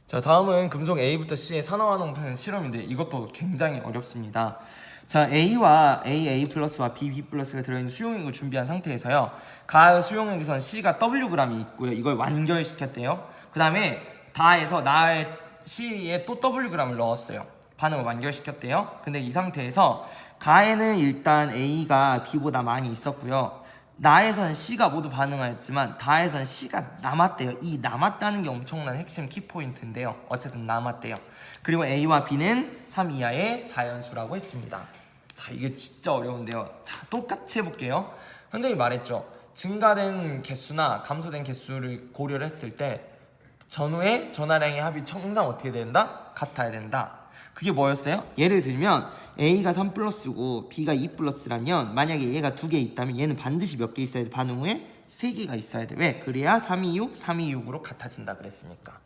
자, 다음은 금속 A부터 C의 산화환원 실험인데 이것도 굉장히 어렵습니다. 자, A와 A 플러스와 B 플러스가 들어있는 수용액을 준비한 상태에서요. 가의 수용액에선 C가 Wg이 있고요. 이걸 완결시켰대요. 그 다음에 다에서 나의 C에 또 Wg을 넣었어요. 반응을 완결시켰대요. 근데 이 상태에서 가에는 일단 A가 B보다 많이 있었고요. 나에선 C가 모두 반응하였지만 다에선 C가 남았대요. 이 남았다는 게 엄청난 핵심 키포인트인데요. 어쨌든 남았대요. 그리고 A와 B는 3 이하의 자연수라고 했습니다. 자, 이게 진짜 어려운데요. 자, 똑같이 해볼게요. 선생님이 말했죠. 증가된 개수나 감소된 개수를 고려를 했을 때 전후의 전하량의 합이 항상 어떻게 된다? 같아야 된다. 그게 뭐였어요? 예를 들면 A가 3 플러스고 B가 2 플러스라면 만약에 얘가 2개 있다면 얘는 반드시 몇 개 있어야 돼? 반응 후에 3개가 있어야 돼. 왜? 그래야 326, 326으로 같아진다 그랬으니까.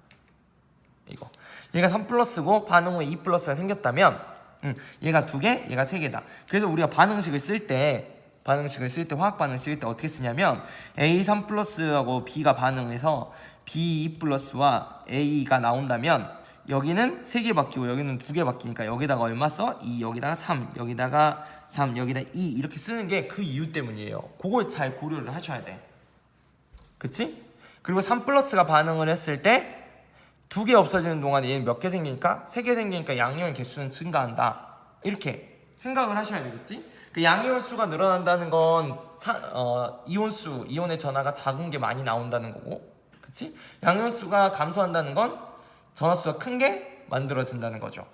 이거 얘가 3 플러스고 반응 후에 2 플러스가 생겼다면 얘가 2개, 얘가 3개다. 그래서 우리가 반응식을 쓸 때 화학 반응식 쓸 때 어떻게 쓰냐면 A 3 플러스하고 B가 반응해서 B 2 플러스와 A가 나온다면 여기는 3개 바뀌고 여기는 2개 바뀌니까 여기다가 얼마 써? 2, 여기다가 3, 여기다가 3, 여기다 2 이렇게 쓰는 게 그 이유 때문이에요. 그걸 잘 고려를 하셔야 돼. 그치? 그리고 3 플러스가 반응을 했을 때 2개 없어지는 동안에 얘는 몇 개 생기니까 3개 생기니까 양이온 개수는 증가한다. 이렇게 생각을 하셔야 되겠지? 그 양이온 수가 늘어난다는 건 이온의 전하가 작은 게 많이 나온다는 거고, 그치? 양이온 수가 감소한다는 건 전하수가 큰 게 만들어진다는 거죠.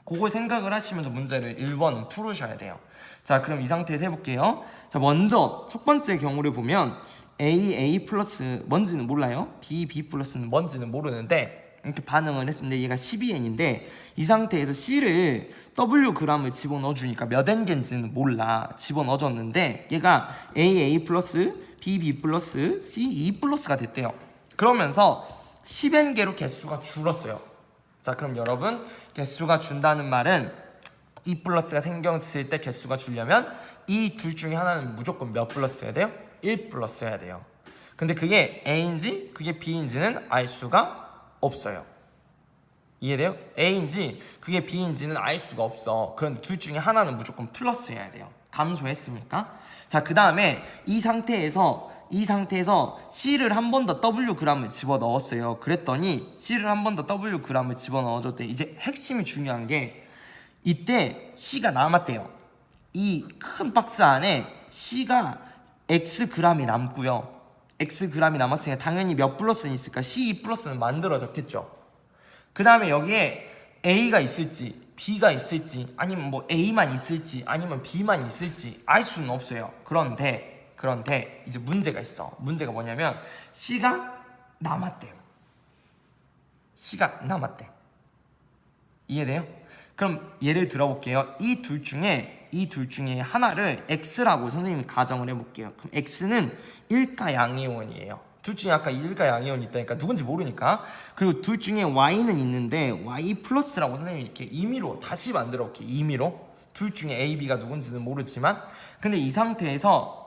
그걸 생각을 하시면서 문제를 1번은 풀으셔야 돼요. 자, 그럼 이 상태에서 해볼게요. 자, 먼저 첫 번째 경우를 보면 A 플러스 뭔지는 몰라요. B 플러스는 뭔지는 모르는데 이렇게 반응을 했는데 얘가 12N인데 이 상태에서 C를 Wg을 집어넣어 주니까 몇 N개인지는 몰라. 집어넣어 줬는데 얘가 A 플러스 B 플러스 C 플러스가 됐대요. 그러면서 10N개로 개수가 줄었어요. 자, 그럼 여러분 개수가 준다는 말은 2 플러스가 생겼을 때 개수가 줄려면 이 둘 중에 하나는 무조건 몇 플러스 해야 돼요? 1 플러스 해야 돼요. 근데 그게 A인지 그게 B인지는 알 수가 없어요. 이해돼요? A인지 그게 B인지는 알 수가 없어. 그런데 둘 중에 하나는 무조건 플러스 해야 돼요. 감소했으니까. 자, 그 다음에 이 상태에서 C를 한 번 더 Wg을 집어넣었어요. 그랬더니 C를 한 번 더 Wg을 집어넣어줬대. 이제 핵심이 중요한 게 이때 C가 남았대요. 이 큰 박스 안에 C가 Xg이 남고요. Xg이 남았으니까 당연히 몇 플러스는 있을까? C2 플러스는 만들어졌겠죠. 그 다음에 여기에 A가 있을지 B가 있을지 아니면 뭐 A만 있을지 아니면 B만 있을지 알 수는 없어요. 그런데 이제 문제가 있어. 문제가 뭐냐면 C가 남았대요. C가 남았대. 이해돼요? 그럼 예를 들어볼게요. 이 둘 중에 하나를 X라고 선생님이 가정을 해볼게요. 그럼 X는 1가 양이온이에요. 둘 중에 아까 1가 양이온이 있다니까 누군지 모르니까. 그리고 둘 중에 Y는 있는데 Y 플러스라고 선생님이 이렇게 임의로 다시 만들어 볼게요. 임의로. 둘 중에 A, B가 누군지는 모르지만 근데 이 상태에서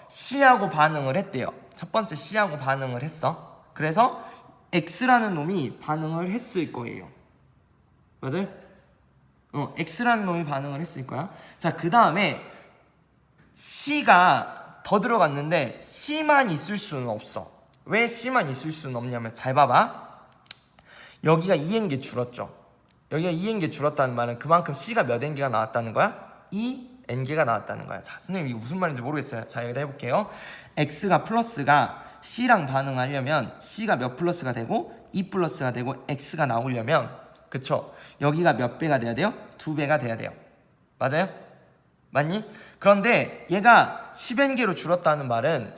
C하고 반응을 했대요. 첫 번째 C하고 반응을 했어. 그래서 X라는 놈이 반응을 했을 거예요. 맞아요? X라는 놈이 반응을 했을 거야. 자, 그 다음에 C가 더 들어갔는데 C만 있을 수는 없어. 왜 C만 있을 수는 없냐면 잘 봐봐. 여기가 2N개 줄었죠. 여기가 2N개 줄었다는 말은 그만큼 C가 몇 N개가 나왔다는 거야? 2N개가 나왔다는 거야. 자, 선생님 이거 무슨 말인지 모르겠어요. 자, 여기다 해볼게요. X가 플러스가 C랑 반응하려면 C가 몇 플러스가 되고 2 플러스가 되고 X가 나오려면 그쵸? 여기가 몇 배가 돼야 돼요? 2배가 돼야 돼요. 맞아요? 맞니? 그런데 얘가 10N개로 줄었다는 말은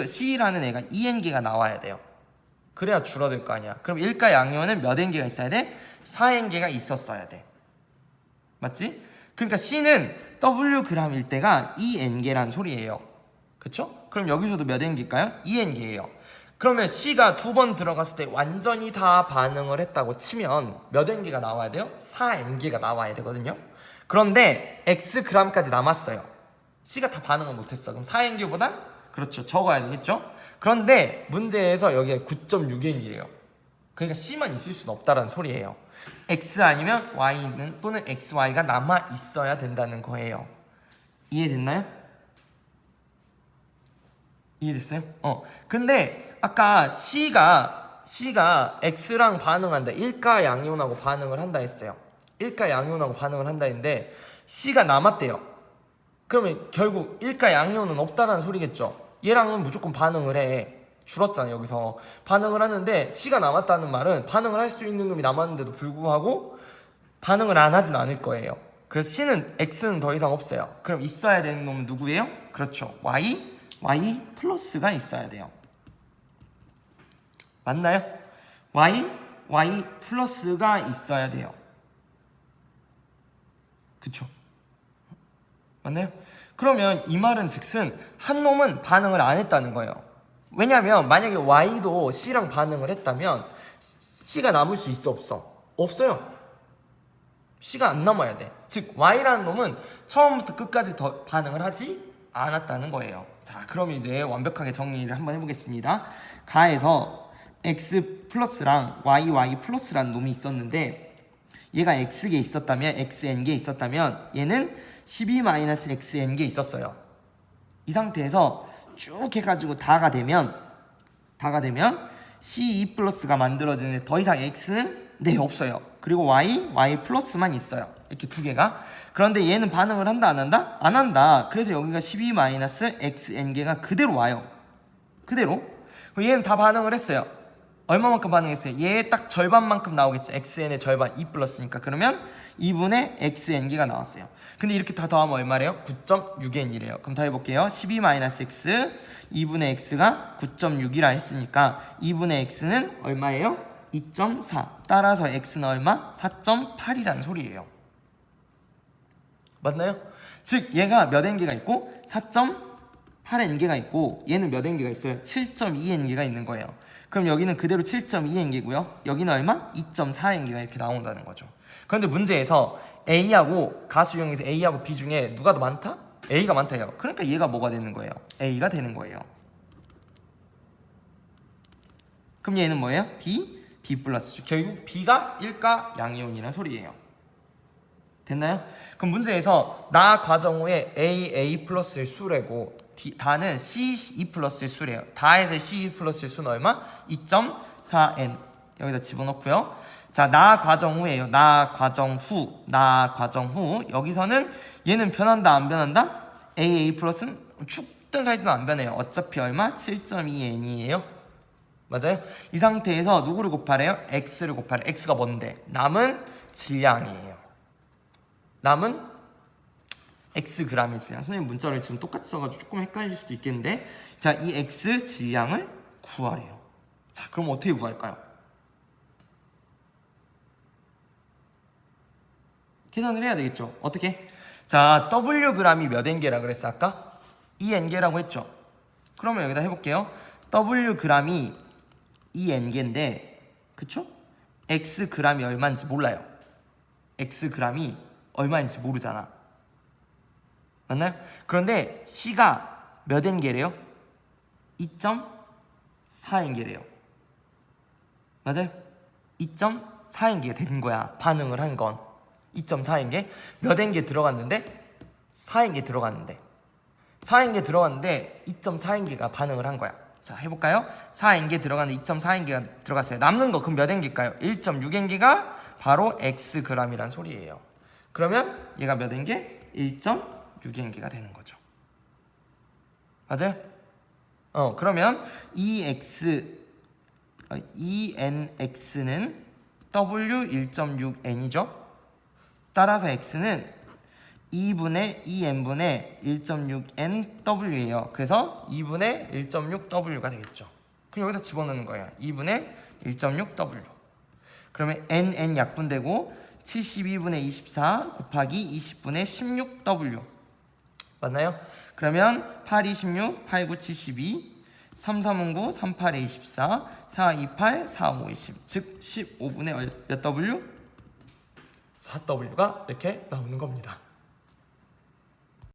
C라는 애가 2N개가 나와야 돼요. 그래야 줄어들 거 아니야. 그럼 1가 양이온은 몇 N개가 있어야 돼? 4N개가 있었어야 돼. 맞지? 그러니까 C는 Wg일 때가 2N개란 소리예요. 그쵸? 그럼 여기서도 몇 N개일까요? 2N개예요. 그러면 C가 2번 들어갔을 때 완전히 다 반응을 했다고 치면 몇 N개가 나와야 돼요? 4N개가 나와야 되거든요. 그런데 Xg까지 남았어요. C가 다 반응을 못했어. 그럼 4N개보다 그렇죠 적어야 되겠죠. 그런데 문제에서 여기에 9.6n이래요. 그러니까 C만 있을 수는 없다는 소리예요. X 아니면 Y는 또는 XY가 남아 있어야 된다는 거예요. 이해됐나요? 이해됐어요? 근데 아까 C가 X랑 반응한다. 일가양이온하고 반응을 한다 했어요. 일가양이온하고 반응을 한다 했는데 C가 남았대요. 그러면 결국 일가양이온은 없다라는 소리겠죠. 얘랑은 무조건 반응을 해. 줄었잖아. 여기서 반응을 하는데 C가 남았다는 말은 반응을 할 수 있는 놈이 남았는데도 불구하고 반응을 안 하진 않을 거예요. 그래서 C는 X는 더 이상 없어요. 그럼 있어야 되는 놈은 누구예요? 그렇죠. Y 플러스가 있어야 돼요. 맞나요? Y 플러스가 있어야 돼요. 그쵸? 맞나요? 그러면 이 말은 즉슨 한 놈은 반응을 안 했다는 거예요. 왜냐면 만약에 Y도 C랑 반응을 했다면 C가 남을 수 있어 없어? 없어요. C가 안 남아야 돼. 즉 Y라는 놈은 처음부터 끝까지 더 반응을 하지 않았다는 거예요. 자, 그럼 이제 완벽하게 정리를 한번 해보겠습니다. 가에서 X 플러스랑 Y 플러스라는 놈이 있었는데 얘가 X개 있었다면 XN개 있었다면 얘는 12-XN개 있었어요. 이 상태에서 쭉 해가지고 다가 되면 C2 플러스가 만들어지는데 더 이상 X는 없어요. 그리고 Y 플러스만 있어요. 이렇게 두 개가. 그런데 얘는 반응을 한다 안 한다? 안 한다. 그래서 여기가 12-XN개가 그대로 와요. 그대로. 얘는 다 반응을 했어요. 얼마만큼 반응했어요? 얘 딱 절반만큼 나오겠죠. XN의 절반 2 플러스니까. 그러면 2분의 XN개가 나왔어요. 근데 이렇게 다 더하면 얼마래요? 9.6n이래요. 그럼 더 해볼게요. 12-X 2분의 X가 9.6이라 했으니까 2분의 X는 얼마예요? 2.4. 따라서 X는 얼마? 4.8이라는 소리예요. 맞나요? 즉 얘가 몇 n개가 있고 4.8n개가 있고 얘는 몇 n개가 있어요? 7.2n개가 있는 거예요. 그럼 여기는 그대로 7.2n개고요. 여기는 얼마? 2.4n개가 이렇게 나온다는 거죠. 그런데 문제에서 A하고 가수형에서 A하고 B 중에 누가 더 많다? A가 많다요. 그러니까 얘가 뭐가 되는 거예요? A가 되는 거예요. 그럼 얘는 뭐예요? B 플러스죠. 결국 B가 일가양이온이라는 소리예요. 됐나요? 그럼 문제에서 나 과정 후에 A 플러스의 수래고 다는 C2 플러스의 수래요. 다에서 C2 플러스의 수는 얼마? 2.4n. 여기다 집어넣고요. 자, 나 과정 후에요. 나 과정 후. 여기서는 얘는 변한다 안 변한다? A 플러스는 축 뜬 사이드는 안 변해요. 어차피 얼마? 7.2n이에요. 맞아요? 이 상태에서 누구를 곱하래요? X를 곱하래요. X가 뭔데? 남은 질량이에요. 남은 X g의 질량. 선생님 문자를 지금 똑같이 써가지고 조금 헷갈릴 수도 있겠는데, 자, 이 X 질량을 구하래요. 자, 그럼 어떻게 구할까요? 계산을 해야 되겠죠. 어떻게? 자, W g이 몇 n개라 그랬어 아까? 2n개라고 했죠. 그러면 여기다 해볼게요. W g이 2n개인데, 그쵸? X g이 얼마인지 몰라요. X g이 얼마인지 모르잖아. 맞나요? 그런데 C가 몇 n개래요? 2.4n개래요. 맞아요? 2.4n개가 된 거야. 반응을 한 건 2.4n개. 몇 n개 들어갔는데? 4n개 들어갔는데 2.4n개가 반응을 한 거야. 자, 해볼까요? 4n개 들어갔는데 2.4n개가 들어갔어요. 남는 거 그럼 몇 n개일까요? 1.6n개가 바로 X g이란 소리예요. 그러면 얘가 몇 n개? 1.6n개가 되는 거죠. 맞아요? 그러면 ENX는 W 1.6n이죠. 따라서 X는 2분의 2n분의 1.6nW예요. 그래서 2분의 1.6W가 되겠죠. 그럼 여기다 집어넣는 거예요. 2분의 1.6W. 그러면 NN 약분되고 72분의 24 곱하기 20분의 16W. 맞나요? 그러면 8, 26, 8, 9, 72, 3, 3, 9, 3, 8에 24, 4, 2, 8, 4, 5, 20. 즉 15분의 몇 W? 4W가 이렇게 나오는 겁니다.